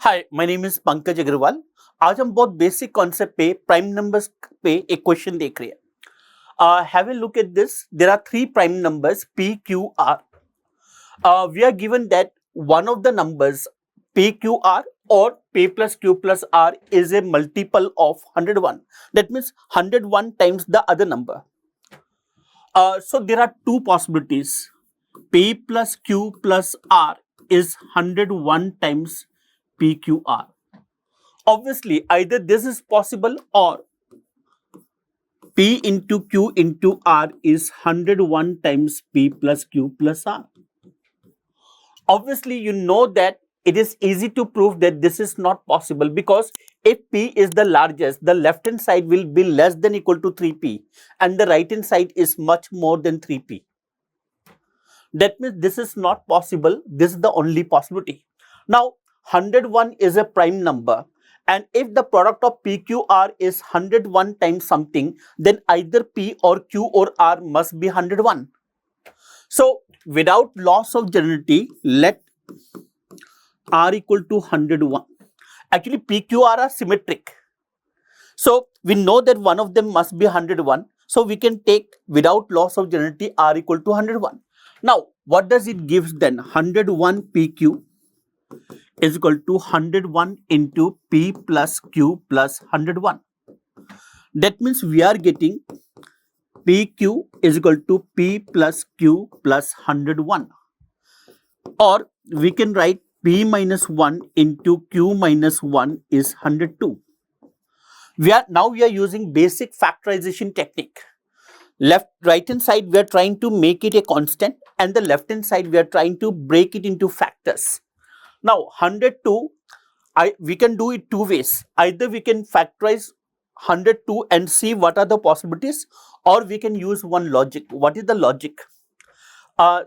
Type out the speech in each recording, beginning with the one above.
Hi, my name is Pankaj Agarwal. आज हम बहुत बेसिक कॉन्सेप्ट पे प्राइम नंबर्स पे एक क्वेश्चन देख रहे हैं। Have a look at this. There are three prime numbers p q r. We are given that one of the numbers p q r or p plus q plus r is a multiple of 101. That means 101 times the other number. So there are two possibilities. P plus q plus r is 101 times PQR. Obviously, either this is possible or P into Q into R is 101 times P plus Q plus R. Obviously, you know that it is easy to prove that this is not possible because if P is the largest, the left hand side will be less than equal to 3P and the right hand side is much more than 3P. That means this is not possible. This is the only possibility. Now, 101 is a prime number, and if the product of PQR is 101 times something, then either P or Q or R must be 101. So, without loss of generality, let R equal to 101. Actually, PQR are symmetric. So, we know that one of them must be 101. So, we can take without loss of generality R equal to 101. Now, what does it give then? 101 PQ is equal to 101 into P plus Q plus 101. That means we are getting PQ is equal to P plus Q plus 101. Or we can write P minus 1 into Q minus 1 is 102. Now we are using basic factorization technique. Right hand side we are trying to make it a constant and the left hand side we are trying to break it into factors. Now 102, we can do it two ways. Either we can factorize 102 and see what are the possibilities, or we can use one logic. What is the logic?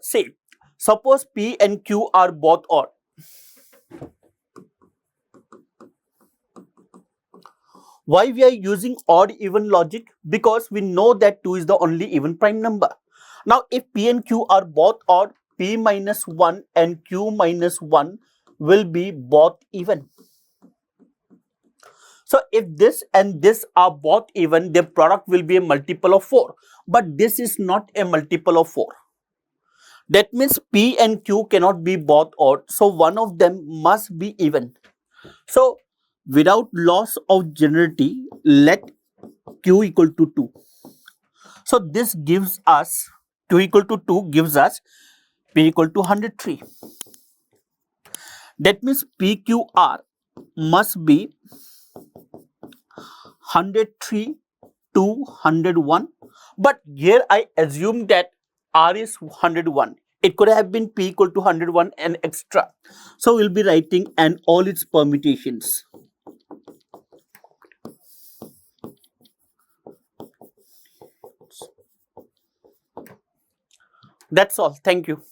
Say, suppose P and Q are both odd. Why we are using odd even logic? Because we know that 2 is the only even prime number. Now, if P and Q are both odd, P minus 1 and Q minus 1 will be both even. So, if this and this are both even, their product will be a multiple of 4. But this is not a multiple of 4. That means P and Q cannot be both odd. So, one of them must be even. So, without loss of generality, let Q equal to 2. So, this gives us Q equal to 2 gives us P equal to 103. That means PQR must be 103 to 101. But here I assume that R is 101. It could have been P equal to 101 and extra. So, we'll be writing and all its permutations. That's all. Thank you.